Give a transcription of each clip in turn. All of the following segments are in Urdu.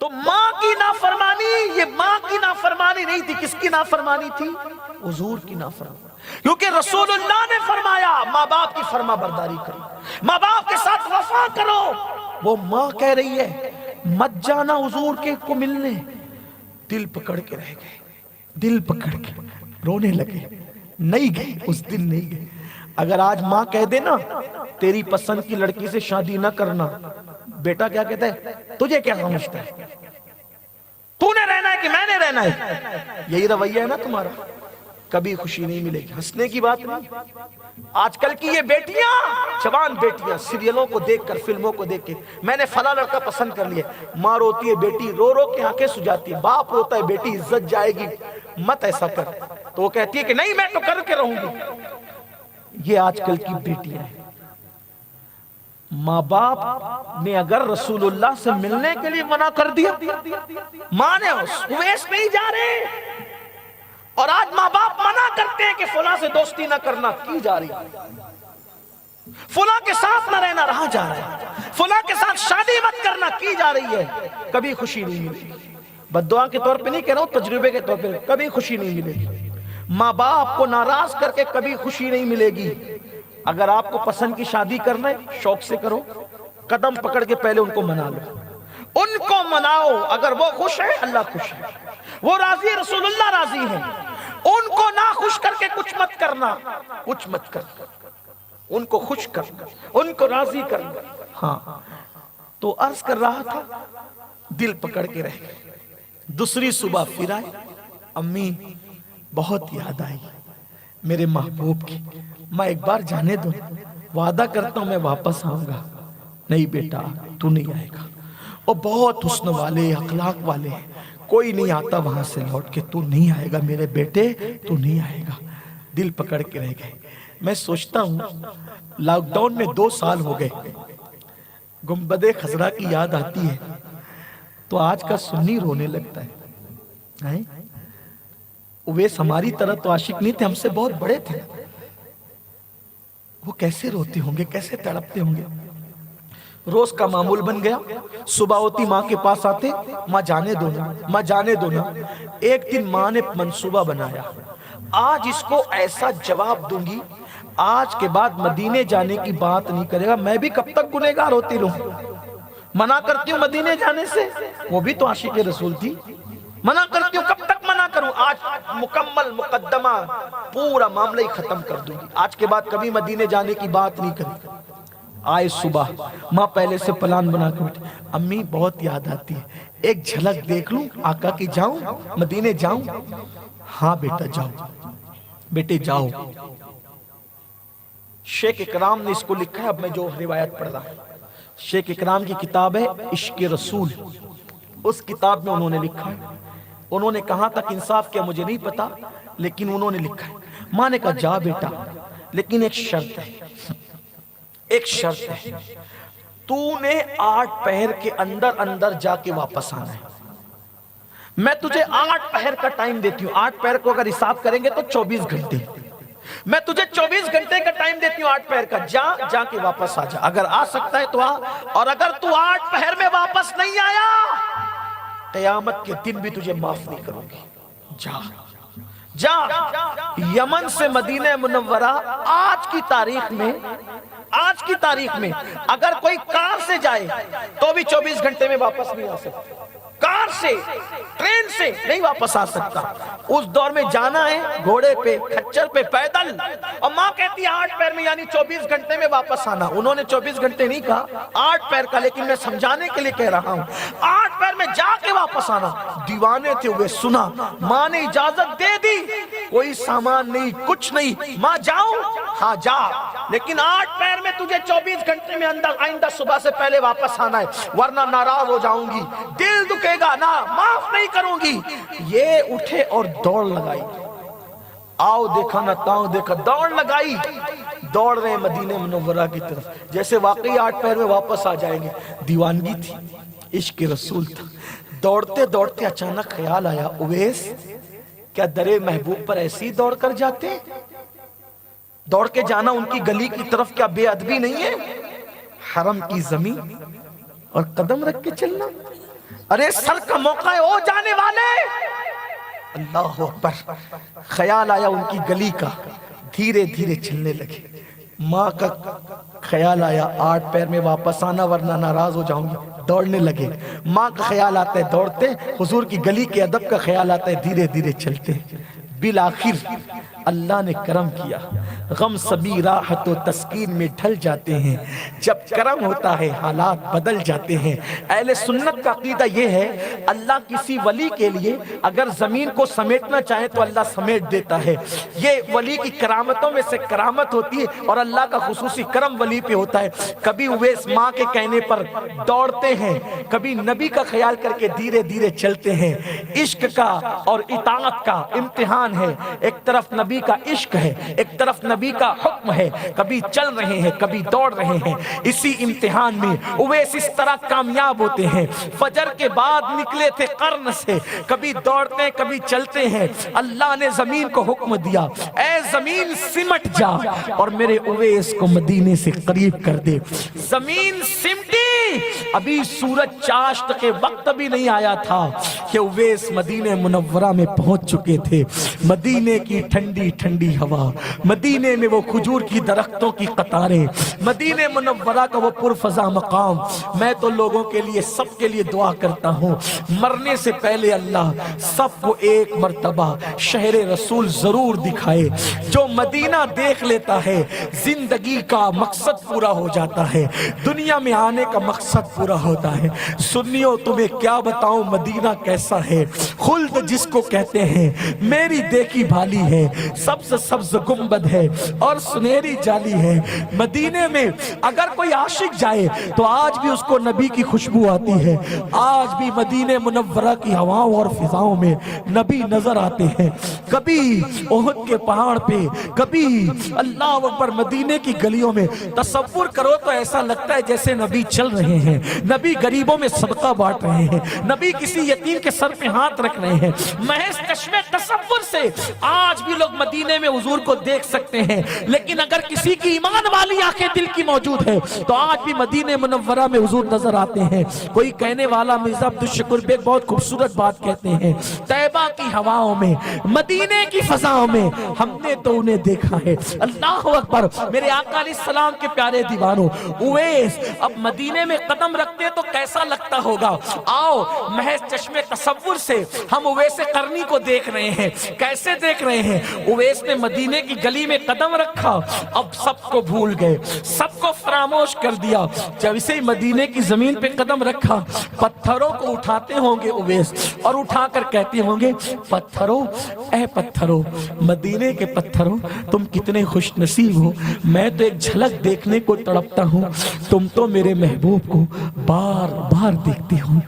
تو ماں کی نافرمانی، یہ ماں کی نافرمانی نہیں تھی، کس کی نافرمانی تھی؟ حضور کی نافرمانی. کیونکہ رسول اللہ نے فرمایا ماں باپ کی فرما برداری کرو، ماں باپ کے ساتھ وفا کرو. وہ ماں کہہ رہی ہے مت جانا حضور کے کو ملنے. دل پکڑ کے رہ گئے، دل پکڑ کے رونے لگے، نہیں گئے اس دن نہیں گئے. اگر آج ماں کہہ دے نا تیری پسند کی لڑکی سے شادی نہ کرنا، بیٹا کیا کہتا ہے؟ تجھے کیا سمجھتا ہے؟ تو نے رہنا ہے کہ میں نے رہنا ہے؟ یہی رویہ ہے نا تمہارا. کبھی خوشی نہیں ملے گی. ہنسنے کی بات نہیں. آج کل کی یہ بیٹیاں، جوان بیٹیاں سیریلوں کو دیکھ کر، فلموں کو دیکھ کے میں نے فلاں لڑکا پسند کر لیا، ماں روتی ہے بیٹی رو رو کے آنکھیں سجاتی ہے، باپ روتا ہے بیٹی عزت جائے گی مت ایسا کر. تو وہ کہتی ہے کہ نہیں میں تو کر کے رہوں گی. یہ آج کل کی بیٹیاں ہیں. ماں باپ نے اگر رسول اللہ سے ملنے کے لیے منع کر دیا، ماں نے اویس نہیں جا رہے، اور آج ماں باپ منع کرتے ہیں کہ فلاں سے دوستی نہ کرنا، کی جا رہی ہے. فلاں کے ساتھ نہ رہنا، رہا جا رہا ہے. فلاں کے ساتھ شادی مت کرنا، کی جا رہی ہے. کبھی خوشی نہیں ملے گی. بد دعا کے طور پہ نہیں کہہ رہا ہوں، تجربے کے طور پہ کبھی خوشی نہیں ملے گی. ماں باپ کو ناراض کر کے کبھی خوشی نہیں ملے گی. اگر آپ کو پسند کی شادی کرنا ہے شوق سے کرو، قدم پکڑ کے پہلے ان کو منا لو، ان کو مناؤ. اگر وہ خوش ہے اللہ خوش ہے، وہ راضی ہے رسول اللہ راضی ہے. ان کو نہ خوش کر کے کچھ مت کرنا، کچھ مت کرنا. ان کو خوش کرنا، ان کو راضی کرنا. ہاں تو عرض کر رہا تھا دل پکڑ کے رہ گئے. دوسری صبح پھر آئے، امی بہت یاد آئی میرے محبوب کی. میں ایک بار جانے دو، وعدہ کرتا ہوں میں واپس آؤں گا. نہیں بیٹا تو نہیں آئے گا. اور بہت حسن والے اخلاق والے ہیں، کوئی نہیں آتا وہاں سے لوٹ کے. تو نہیں آئے گا میرے بیٹے، تو نہیں آئے گا. دل پکڑ کے رہ گئے. میں سوچتا ہوں لاک ڈاؤن میں 2 سال ہو گئے، گنبد خضرا کی یاد آتی ہے تو آج کا سنی رونے لگتا ہے. اویس ہماری طرح تو عاشق نہیں تھے، ہم سے بہت بڑے تھے. وہ کیسے روتے ہوں گے، کیسے تڑپتے ہوں گے. روز کا معمول بن گیا، صبح ہوتی ماں کے پاس آتے، ماں جانے دو نا، ماں جانے دو نا. ایک دن ماں نے منصوبہ بنایا، آج اس کو ایسا جواب دوں گی آج کے بعد مدینے جانے کی بات نہیں کرے گا. میں بھی کب تک گنہگار ہوتی رہوں، منع کرتی ہوں مدینے جانے سے. وہ بھی تو عاشق رسول تھی. منع کرتی ہوں، کب تک منع کروں؟ آج مکمل مقدمہ پورا معاملہ ہی ختم کر دوں گی. آج کے بعد کبھی مدینے جانے کی بات نہیں کریں. آئے صبح، ماں پہلے سے پلان بنا کے بیٹھی، امی بہت یاد آتی ہے، ایک جھلک دیکھ لوں آقا کی، جاؤں مدینے جاؤں؟ ہاں بیٹا جاؤ، بیٹے جاؤ. شیخ اکرام نے اس کو لکھا ہے. اب میں جو روایت پڑھ رہا ہوں، شیخ اکرام کی کتاب ہے عشق رسول. اس کتاب میں انہوں نے لکھا ہے، انہوں نے کہاں تک انصاف کیا مجھے نہیں پتا، لیکن انہوں نے لکھا ہے. ماں نے کہا جا بیٹا، لیکن ایک شرط ہے، ایک شرط ہے، تو نے 8 پہر کے اندر اندر جا کے واپس آنا ہے. میں تجھے 8 پہر کا ٹائم دیتی ہوں. 8 پہر کو اگر حساب کریں گے تو 24 گھنٹے. میں تجھے 24 گھنٹے کا ٹائم دیتی ہوں 8 پہر کا. جا کے واپس آ جا. اگر آ سکتا ہے تو آ، اور اگر تو 8 پہر میں واپس نہیں آیا قیامت کے دن بھی تجھے معاف نہیں کروں گی. جا جا. یمن سے مدینہ منورہ آج کی تاریخ میں اگر کوئی کار سے جائے تو بھی 24 گھنٹے میں واپس نہیں آ سکتا. کار سے، ٹرین سے نہیں واپس آ سکتا. اس دور میں جانا ہے گھوڑے پہ، کھچر پہ، پیدل. اور ماں کہتی ہے 8 پیر میں یعنی 24 گھنٹے میں واپس آنا. انہوں نے 24 گھنٹے نہیں کہا، 8 پیر کا، لیکن میں سمجھانے کے لیے کہہ رہا ہوں 8 پیر میں جا کے واپس آنا. دیوانے تھے وہ، سنا ماں نے اجازت دے دی، کوئی سامان نہیں، کچھ نہیں. ماں جاؤں؟ ہاں جا، لیکن 8 پیر میں تجھے 24 گھنٹے میں اندر آئندہ صبح سے پہلے واپس آنا ہے، ورنہ ناراض ہو جاؤں گی، دل دکھے گا نا، معاف نہیں کروں گی. یہ اٹھے اور دوڑ لگائی. آؤ دیکھا نہ تاؤ دیکھا، دوڑ لگائی. دوڑ رہے مدینہ منورہ کی طرف، جیسے واقعی 8 پیر میں واپس آ جائیں گے. دیوانگی تھی، عشق رسول تھا. دوڑتے دوڑتے اچانک خیال آیا، اویس کیا درے محبوب پر ایسی دوڑ کر جاتے؟ دوڑ کے جانا ان کی گلی کی طرف کیا بے ادبی نہیں ہے؟ حرم کی زمین اور قدم رکھ کے چلنا. ارے سر کا موقع ہے او جانے والے، اللہ اکبر، خیال آیا ان کی گلی کا، دھیرے دھیرے چلنے لگے۔ ماں کا خیال آیا 8 پیر میں واپس آنا ورنہ ناراض ہو جاؤں گی، دوڑنے لگے۔ ماں کا خیال آتا ہے دوڑتے، حضور کی گلی کے ادب کا خیال آتا ہے دھیرے دھیرے چلتے۔ بالآخر اللہ نے کرم کیا، غم سبھی راحت و تسکین میں ڈھل جاتے ہیں، جب کرم ہوتا ہے حالات بدل جاتے ہیں۔ اہل سنت کا عقیدہ یہ ہے، اللہ کسی ولی کے لیے اگر زمین کو سمیٹنا چاہے تو اللہ سمیٹ دیتا ہے۔ یہ ولی کی کرامتوں میں سے کرامت ہوتی ہے اور اللہ کا خصوصی کرم ولی پہ ہوتا ہے۔ کبھی اویس ماں کے کہنے پر دوڑتے ہیں، کبھی نبی کا خیال کر کے دھیرے دھیرے چلتے ہیں۔ عشق کا اور اطاعت کا امتحان ہے، ایک طرف نبی کا عشق ہے، ایک طرف نبی کا حکم ہے، کبھی چل رہے ہیں کبھی دوڑ رہے ہیں۔ اسی امتحان میں اویس اس طرح کامیاب ہوتے ہیں۔ فجر کے بعد نکلے تھے قرن سے، کبھی دوڑتے ہیں کبھی چلتے ہیں۔ اللہ نے زمین کو حکم دیا، اے زمین سمٹ جا اور میرے اویس کو مدینے سے قریب کر دے۔ زمین سمٹی، ابھی سورج چاشت کے وقت بھی نہیں آیا تھا کہ اویس مدینہ منورہ میں پہنچ چکے تھے۔ مدینے کی ٹھنڈی ٹھنڈی ہوا، مدینے میں وہ کھجور کی درختوں کی قطاریں، مدینہ منورہ کا وہ پرفضا مقام۔ میں تو لوگوں کے لیے سب کے لیے دعا کرتا ہوں، مرنے سے پہلے اللہ سب کو ایک مرتبہ شہر رسول ضرور دکھائے۔ جو مدینہ دیکھ لیتا ہے زندگی کا مقصد پورا ہو جاتا ہے، دنیا میں آنے کا مقصد پورا ہوتا ہے۔ سنیو تمہیں کیا بتاؤں مدینہ کیسا ہے، خلد جس کو کہتے ہیں میری دیکھی بھالی ہے، سبز سبز گنبد ہے اور سنہری جالی ہے۔ مدینے میں اگر کوئی عاشق جائے تو آج بھی اس کو نبی کی خوشبو آتی ہے، آج بھی مدینہ منورہ کی ہواؤں اور فضاؤں میں نبی نظر آتے ہیں۔ کبھی احد کے پہاڑ پہ، کبھی اللہ اکبر مدینے کی گلیوں میں، تصور کرو تو ایسا لگتا ہے جیسے نبی چل رہے ہیں، نبی غریبوں میں صدقہ بانٹ رہے ہیں، نبی کسی یتیم کے سر پہ ہاتھ رکھ رہے ہیں۔ محض چشمے تصور سے آج بھی لوگ مدینے میں حضور کو دیکھ سکتے ہیں، لیکن اگر کسی کی ایمان والی آنکھیں دل کی موجود ہے تو آج بھی مدینہ منورہ میں حضور نظر آتے ہیں۔ کوئی کہنے والا مرزا عبدالشکر بیگ بہت خوبصورت بات کہتے ہیں، طیبہ کی ہواؤں میں، مدینے کی فضاؤں میں ہم نے تو انہیں دیکھا ہے۔ اللہ اکبر، میرے آقا علیہ السلام کے پیارے دیوانوں، اویس اب مدینے میں قدم رکھتے تو کیسا لگتا ہوگا؟ آؤ محض چشمے تصور سے ہم اویس قرنی کو دیکھ رہے ہیں۔ کیسے دیکھ رہے ہیں؟ اویس نے مدینے کی گلی میں قدم رکھا، اب سب کو بھول گئے، سب کو فراموش کر دیا۔ جب اسے مدینے کی زمین پہ قدم رکھا، پتھروں کو اٹھاتے ہوں گے اویس اور اٹھا کر کہتے ہوں گے، پتھروں، اے پتھروں، مدینے کے پتھروں، تم کتنے خوش نصیب ہو، میں تو ایک جھلک دیکھنے کو تڑپتا ہوں، تم تو میرے محبوب کو بار بار دیکھتے ہو،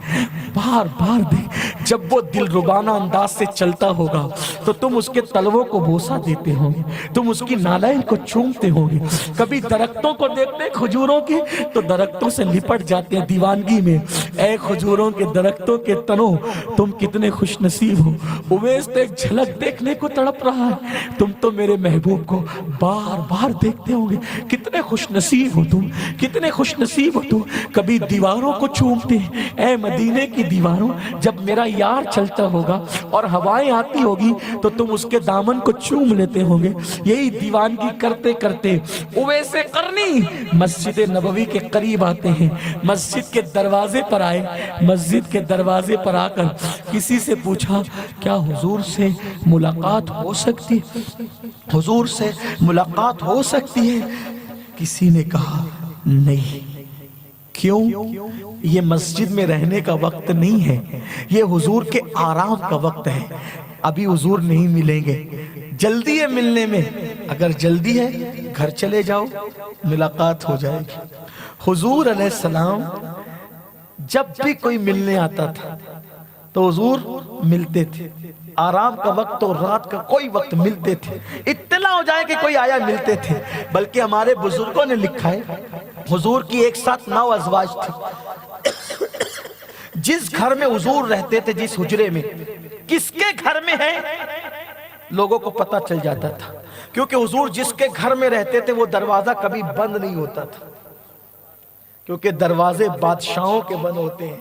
بار بار دیکھ۔ جب وہ دل ربانہ انداز سے چلتا ہوگا تو تم اس کے تلووں کو بوسہ دیتے ہوں گے، تم اس کی نالین کو چومتے ہوں گے۔ کبھی درختوں کو دیکھتے کھجوروں کی تو درختوں سے لپٹ جاتے ہیں دیوانگی میں، اے کھجوروں کے درختوں کے تنوں، تم کتنے خوش نصیب ہو۔ اویس تو ایک جھلک دیکھنے کو تڑپ رہا ہے، تم تو میرے محبوب کو بار بار دیکھتے ہوں گے، کتنے خوش نصیب ہو تم، کتنے خوش نصیب ہو تم۔ کبھی دیواروں کو چومتے ہیں، اے مدینے کی دیواروں، جب میرا یار چلتا ہوگا اور ہوائیں آتی ہوگی تو تم اس کے دامن کو چوم لیتے ہوں گے۔ یہی دیوانگی کرتے کرتے اویس قرنی مسجد نبوی کے قریب آتے ہیں، مسجد کے دروازے پر آئے، مسجد کے دروازے پر آ کر کسی سے پوچھا، کیا حضور سے ملاقات ہو سکتی، حضور سے ملاقات ہو سکتی ہے؟ کسی نے کہا نہیں۔ کیوں؟ یہ مسجد میں رہنے کا وقت نہیں ہے، یہ حضور کے آرام کا وقت ہے، ابھی حضور نہیں ملیں گے، جلدی ہے ملنے میں، اگر جلدی ہے گھر چلے جاؤ ملاقات ہو جائے گی۔ حضور علیہ السلام جب بھی کوئی ملنے آتا تھا تو حضور ملتے تھے، آرام کا وقت اور رات کا کوئی وقت ملتے تھے، اطلاع ہو جائے کہ کوئی آیا ملتے تھے۔ بلکہ ہمارے بزرگوں نے لکھا ہے حضور کی ایک ساتھ 9 ازواج تھی، جس گھر میں حضور رہتے تھے، جس حجرے میں، کس کے گھر میں ہے لوگوں کو پتہ چل جاتا تھا، کیونکہ حضور جس کے گھر میں رہتے تھے وہ دروازہ کبھی بند نہیں ہوتا تھا، کیونکہ دروازے بادشاہوں کے بند ہوتے ہیں،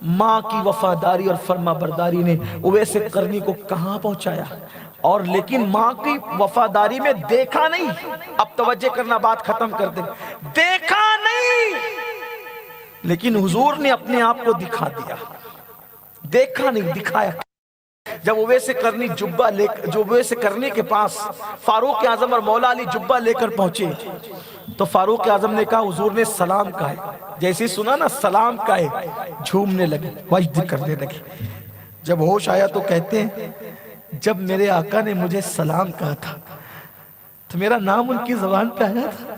ماں کی وفاداری اور فرما برداری نے اویس قرنی کو کہاں پہنچایا، اور لیکن ماں کی وفاداری میں دیکھا نہیں، اب توجہ کرنا بات ختم کر دیں، دیکھا نہیں لیکن حضور نے اپنے آپ کو دکھا دیا، دیکھا نہیں دکھایا۔ جب اویس قرنی کے پاس فاروق اعظم اور مولا علی جبہ لے کر پہنچے تو فاروق اعظم نے کہا حضور نے سلام کہا ہے، جیسے سنا نا سلام کہا ہے، جھومنے لگے، وجد کرنے لگے۔ جب ہوش آیا تو کہتے ہیں جب میرے آقا نے مجھے سلام کہا تھا تو میرا نام ان کی زبان پہ آیا تھا،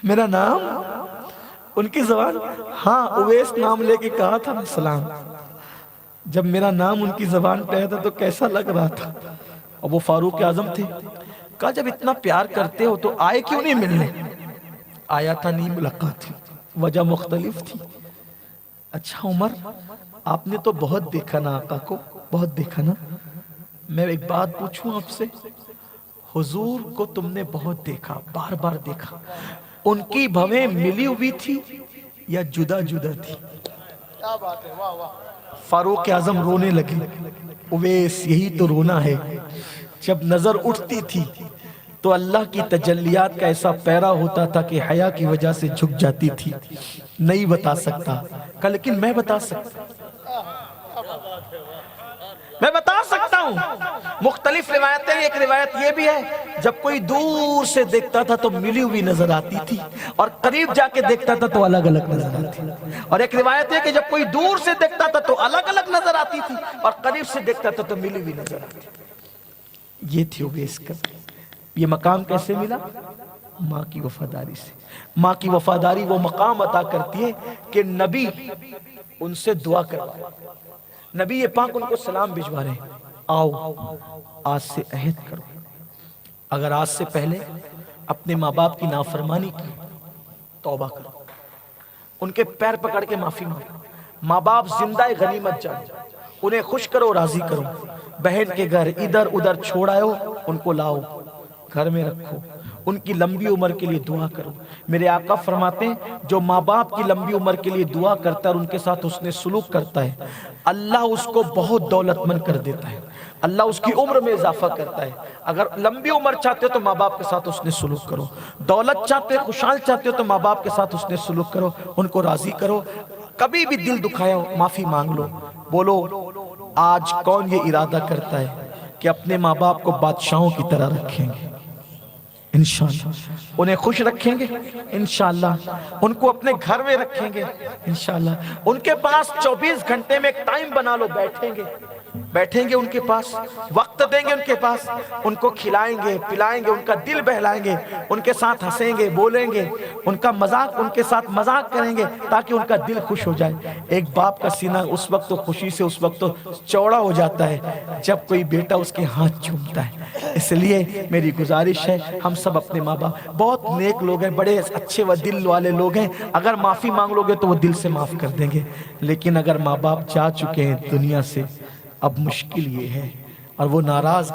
میرا نام ان کی زبان، ہاں اویس نام لے کے کہا تھا سلام، جب میرا نام ان کی زبان پہ آیا تھا تو کیسا لگ رہا تھا۔ اور وہ فاروق اعظم تھے، کہا جب اتنا پیار کرتے ہو تو آئے کیوں نہیں ملنے؟ آیا تھا نہیں، ملاقات تھی، وجہ مختلف تھی۔ اچھا عمر آپ نے تو بہت دیکھا نا آقا کو، بہت دیکھا نا، میں ایک بات پوچھوں آپ سے، حضور کو تم نے بہت دیکھا، بار بار دیکھا، ان کی بھویں ملی ہوئی تھی یا جدا جدا تھی؟ فاروق اعظم رونے لگے، اویس یہی تو رونا ہے، جب نظر اٹھتی تھی تو اللہ کی تجلیات کا ایسا پیرا ہوتا تھا کہ حیا کی وجہ سے جھک جاتی تھی، نہیں بتا سکتا کہ لیکن میں بتا سکتا، میں بتا سکتا ہوں۔ مختلف روایتیں، ایک روایت یہ بھی ہے جب کوئی دور سے دیکھتا تھا تو ملی ہوئی نظر آتی تھی اور قریب جا کے دیکھتا تھا تو الگ الگ نظر آتی تھی، اور ایک روایت ہے کہ جب کوئی دور سے دیکھتا تھا تو الگ الگ نظر آتی تھی اور قریب سے دیکھتا تھا تو ملی ہوئی نظر آتی تھی۔ یہ تھی اویس قرنی۔ یہ مقام کیسے ملا؟ ماں کی وفاداری سے۔ ماں کی وفاداری وہ مقام عطا کرتی ہے کہ نبی ان سے دعا کروا، نبی پاک ان کو سلام بھجوا رہے ہیں، آؤ آج سے عہد کرو، اگر آج سے پہلے اپنے ماں باپ کی نافرمانی کی توبہ کرو، ان کے پیر پکڑ کے معافی مانگو، ماں باپ زندہ غنیمت جانو، انہیں خوش کرو راضی کرو، بہن کے گھر ادھر ادھر چھوڑ آئے ہو ان کو لاؤ گھر میں رکھو، ان کی لمبی عمر کے لیے دعا کرو۔ میرے آقا فرماتے ہیں جو ماں باپ کی لمبی عمر کے لیے دعا کرتا ہے اور ان کے ساتھ حسن سلوک کرتا ہے، اللہ اس کو بہت دولت مند کر دیتا ہے، اللہ اس کی عمر میں اضافہ کرتا ہے۔ اگر لمبی عمر چاہتے ہو تو ماں باپ کے ساتھ حسن سلوک کرو، دولت چاہتے ہو، خوشحال چاہتے ہو تو ماں باپ کے ساتھ حسن سلوک کرو، ان کو راضی کرو، کبھی بھی دل دکھایا ہو معافی مانگ لو، بولو آج کون یہ ارادہ کرتا ہے کہ اپنے ماں باپ کو بادشاہوں کی طرح رکھیں گے، انشاءاللہ انہیں خوش رکھیں گے، انشاءاللہ ان کو اپنے گھر میں رکھیں گے، انشاءاللہ ان کے پاس 24 گھنٹے میں ایک ٹائم بنا لو، بیٹھیں گے ان کے پاس، وقت دیں گے ان کے پاس، ان کو کھلائیں گے پلائیں گے، ان کا دل بہلائیں گے، ان کے ساتھ ہنسیں گے بولیں گے، ان کا مذاق ان کے ساتھ مذاق کریں گے تاکہ ان کا دل خوش ہو جائے۔ ایک باپ کا سینہ اس وقت تو خوشی سے اس وقت تو چوڑا ہو جاتا ہے جب کوئی بیٹا اس کے ہاتھ چومتا ہے۔ اس لیے میری گزارش ہے ہم سب اپنے ماں باپ، بہت نیک لوگ ہیں، بڑے اچھے و دل والے لوگ ہیں، اگر معافی مانگ لو گے تو وہ دل سے معاف کر دیں گے، لیکن اگر ماں باپ جا چکے ہیں دنیا سے اب مشکل یہ ہے اور وہ ناراض